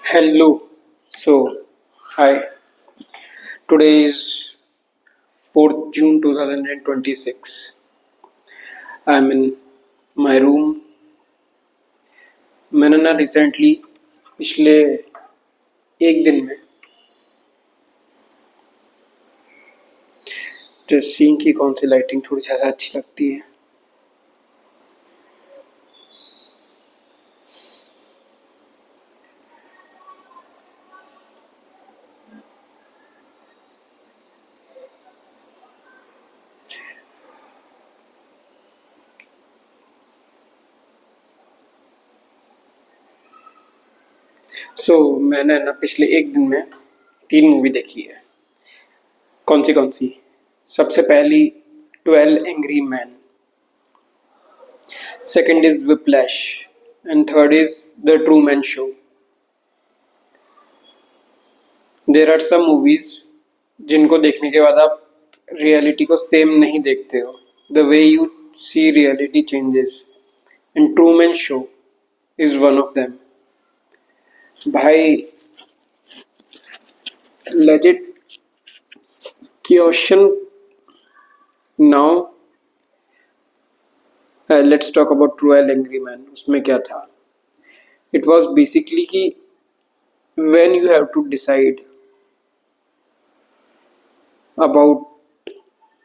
Hello. So, hi. Today is 4th June 2026. I'm in my room. मैंने ना recently पिछले एक दिन में सीन की कौन सी लाइटिंग थोड़ी ज़्यादा अच्छी लगती है. मैंने ना पिछले एक दिन में 3 मूवी देखी है. कौन सी सबसे पहली 12 angry man. Second is whiplash. And third is the Truman show. There are some movies जिनको देखने के बाद आप रियलिटी को सेम नहीं देखते हो. The way you see reality changes and Truman show is one of them. भाई, legit question. Now let's talk about 12 angry man. उसमें क्या था? इट वॉज बेसिकली कि when you have to decide about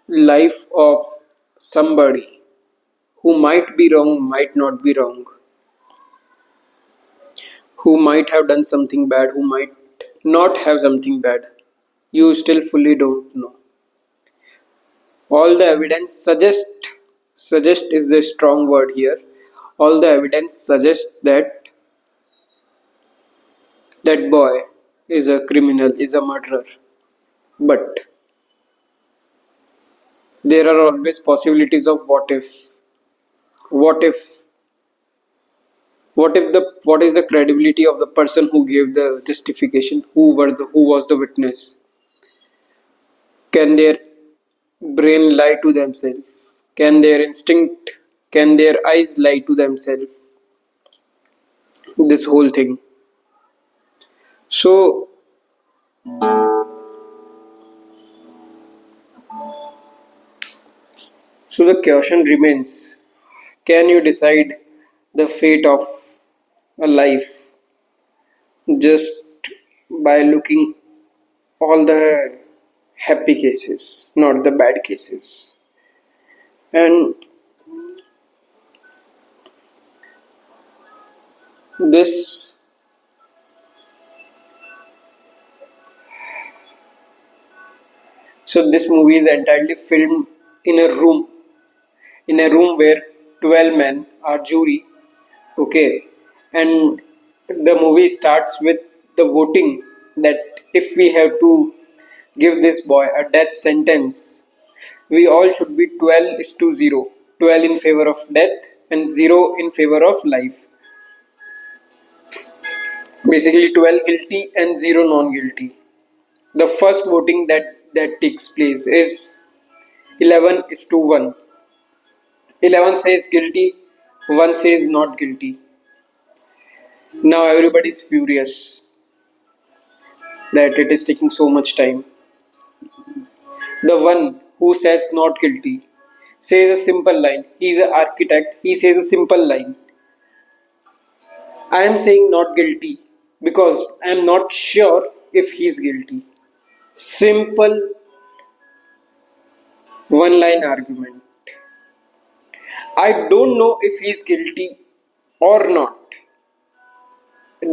life of somebody who might be wrong, might not be wrong, who might have done something bad, who might not have something bad, you still fully don't know. All the evidence suggest is the strong word here. All the evidence suggests that that boy is a criminal, is a murderer. But there are always possibilities of what if. What if what is the credibility of the person who gave the justification, who was the witness? Can their brain lie to themselves? Can their instinct, can their eyes lie to themselves? This whole thing. So so the question remains, can you decide the fate of a life just by looking all the happy cases, not the bad cases? And this this movie is entirely filmed in a room, where 12 men are jury. Okay. And the movie starts with the voting, that if we have to give this boy a death sentence, we all should be 12 is to 0. 12 in favor of death and 0 in favor of life. Basically 12 guilty and 0 non guilty. The first voting that takes place is 11 is to 1. 11 says guilty, 1 says not guilty. Now everybody is furious that it is taking so much time. The one who says not guilty says a simple line. He is an architect. He says a simple line. I am saying not guilty because I am not sure if he is guilty. Simple one line argument. I don't know if he is guilty or not.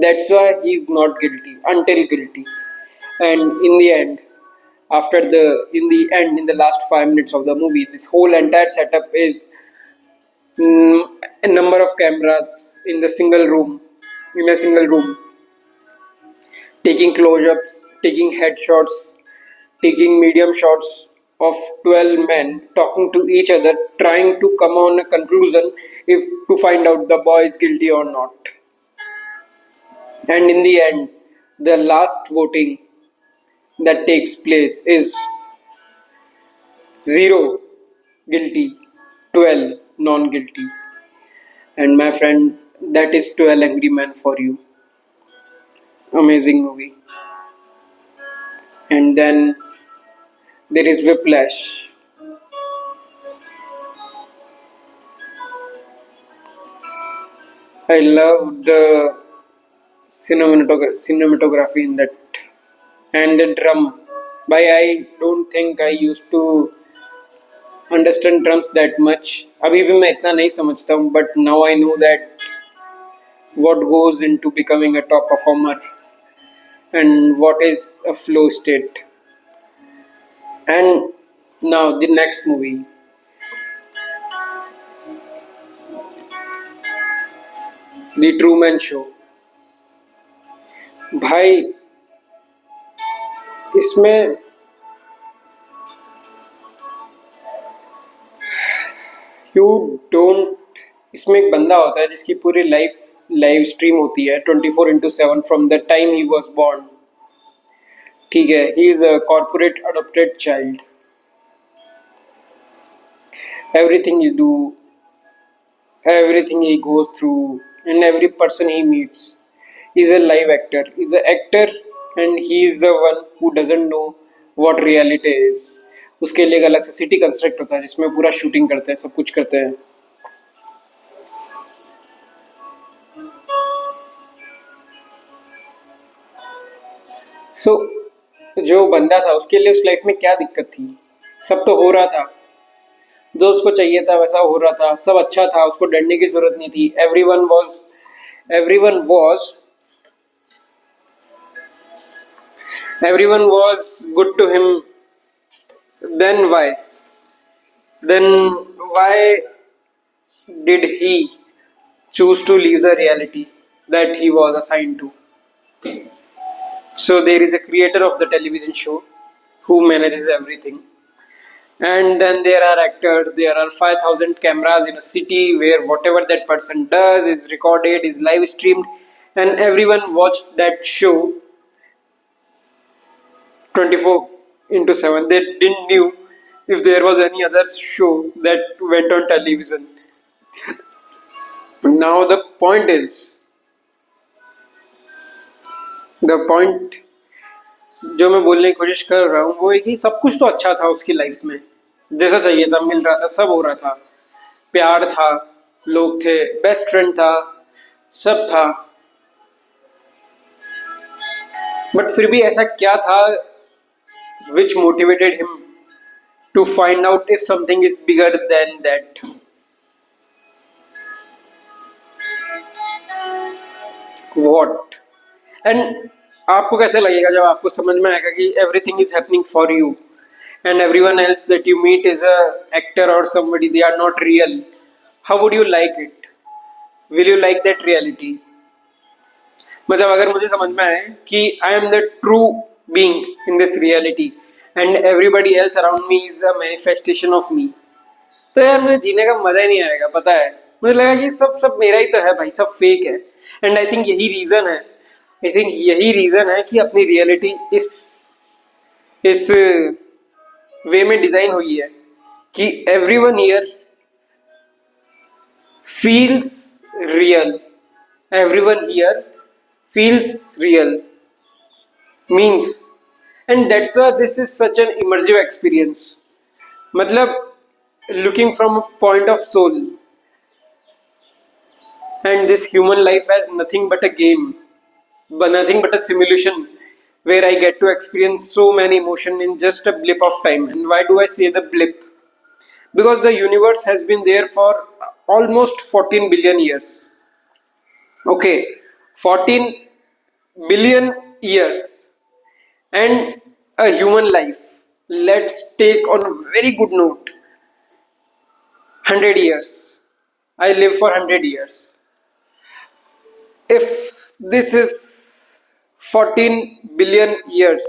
That's why he is not guilty until guilty. And in the last 5 minutes of the movie, this whole entire setup is a number of cameras in a single room, taking close-ups, taking headshots, taking medium shots of 12 men talking to each other, trying to come on a conclusion if to find out the boy is guilty or not. And in the end, the last voting that takes place is 0 guilty, 12 non guilty. And my friend, that is 12 angry men for you. amazing movie. And then there is Whiplash. I love the cinematography in that, and the drum. By I don't think I used to understand drums that much. अभी भी मैं इतना नहीं समझता हूँ, but now I know that what goes into becoming a top performer and what is a flow state. And now the next movie, The Truman Show. भाई इसमें you don't इसमें एक बंदा होता है जिसकी पूरी लाइफ लाइव स्ट्रीम होती है 24/7 from the time he was born. ठीक है, he is a corporate adopted child. Everything is do, everything he goes through, and every person he meets is a live actor, is an actor, and he is the one who doesn't know what reality is. उसके लिए एक अलग से city construct होता है जिसमें पूरा shooting करते हैं, सब कुछ करते हैं. सो जो बंदा था उसके लिए उस लाइफ में क्या दिक्कत थी? सब तो हो रहा था, जो उसको चाहिए था वैसा हो रहा था, सब अच्छा था, उसको डरने की जरूरत नहीं थी. Everyone was everyone was good to him. Then why did he choose to leave the reality that he was assigned to? So there is a creator of the television show who manages everything, and then there are actors. There are 5,000 cameras in a city where whatever that person does is recorded, is live streamed, and everyone watched that show 24/7. They didn't knew if there was any other show that went on television. Now the point जो मैं बोलने की कोशिश कर रहा हूँ वो है कि सब कुछ तो अच्छा था उसकी लाइफ में, जैसा चाहिए था मिल रहा था, सब हो रहा था, प्यार था, लोग थे, बेस्ट फ्रेंड था, सब था. बट फिर भी ऐसा क्या था which motivated him to find out if something is bigger than that? What? And आपको कैसे लगेगा जब आपको समझ में आएगा कि everything is happening for you and everyone else that you meet is a actor or somebody, they are not real? How would you like it? Will you like that reality? मतलब अगर मुझे समझ में आए कि I am the true being in this reality and everybody else around me is a manifestation of me, तो यार मुझे जीने का मजा ही नहीं आएगा. पता है, मुझे लगा कि सब सब मेरा ही तो है भाई, सब फेक है. एंड आई थिंक यही रीजन है कि अपनी रियलिटी इस वे में डिजाइन हुई है कि everyone here feels real. everyone here feels real, means, and that's why this is such an immersive experience. मतलब looking from a point of soul, and this human life has nothing but a game, but nothing but a simulation where I get to experience so many emotion in just a blip of time. And why do I say the blip? Because the universe has been there for almost 14 billion years. Okay, 14 billion years, and a human life, let's take on a very good note, 100 years. I live for 100 years. If this is 14 billion years,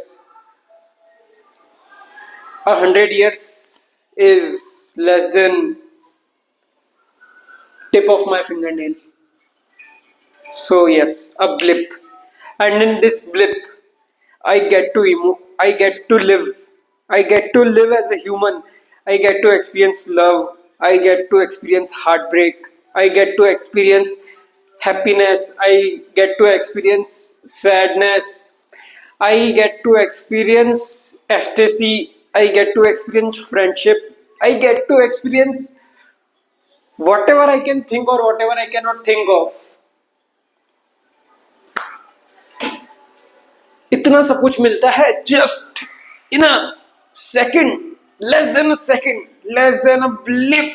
100 years is less than tip of my fingernail. So yes, a blip, and in this blip, I get to live. I get to live as a human. I get to experience love. I get to experience heartbreak. I get to experience happiness, I get to experience sadness, I get to experience ecstasy, I get to experience friendship, I get to experience whatever I can think or whatever I cannot think of. इतना सब कुछ मिलता है just in a second, less than a blip.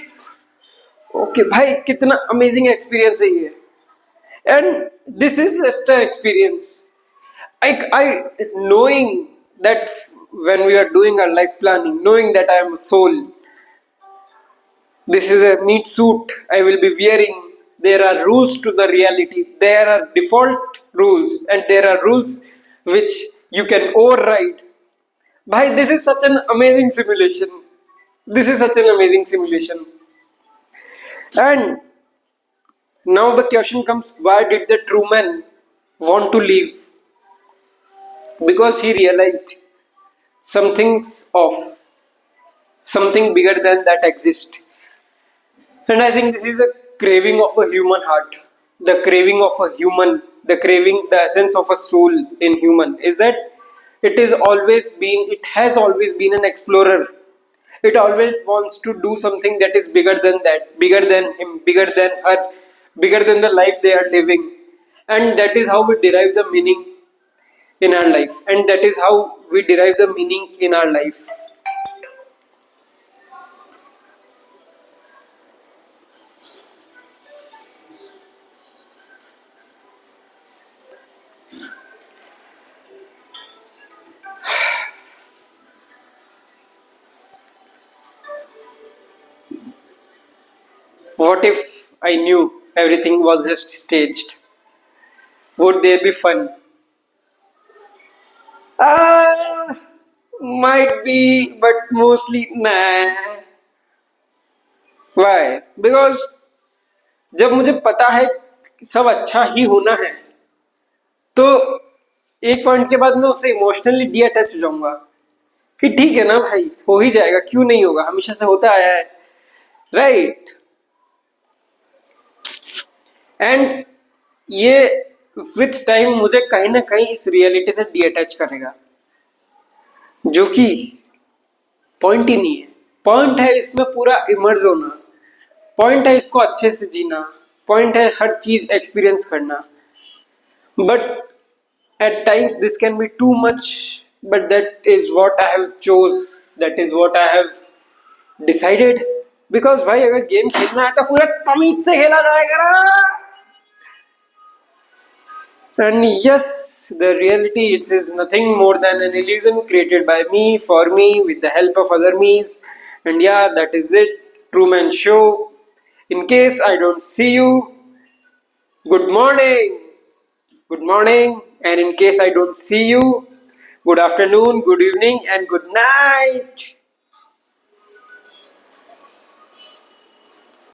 Okay भाई, कितना amazing experience है ये. And this is just a experience. I knowing that when we are doing our life planning, knowing that I am a soul, this is a meat suit I will be wearing. There are rules to the reality. There are default rules, and there are rules which you can override. Bhai, this is such an amazing simulation. This is such an amazing simulation. And now the question comes, why did the Truman want to leave? Because he realized something's off, something bigger than that exists. And I think this is a craving of a human heart, the craving of a human, the craving, the essence of a soul in human is that it has always been an explorer. It always wants to do something that is bigger than that, bigger than him, bigger than her, bigger than the life they are living. And that is how we derive the meaning in our life. And that is how we derive the meaning in our life. What if I knew everything was just staged? Would there be fun? Ah, might be, but mostly nah. Why? Because जब मुझे पता है कि सब अच्छा ही होना है, तो एक पॉइंट के बाद मैं उससे इमोशनली डी अटैच हो जाऊंगा कि ठीक है ना भाई, हो ही जाएगा, क्यों नहीं होगा, हमेशा से होता आया है, राइट. एंड ये विथ टाइम मुझे कहीं ना कहीं इस रियलिटी से डी अटैच करेगा, जो कि पॉइंट ही नहीं है. पॉइंट है इसमें पूरा इमर्ज होना, पॉइंट है इसको अच्छे से जीना, पॉइंट है हर चीज एक्सपीरियंस करना. But at times this can be too much, but that is what I have chose, that is what I have decided. Because भाई अगर गेम खेलना है तो पूरा तमीज से खेला जाएगा ना. And yes, the reality it is nothing more than an illusion created by me, for me, with the help of other me's. And yeah, that is it. Truman Show. In case I don't see you, good morning. Good morning. And in case I don't see you, good afternoon, good evening, and good night.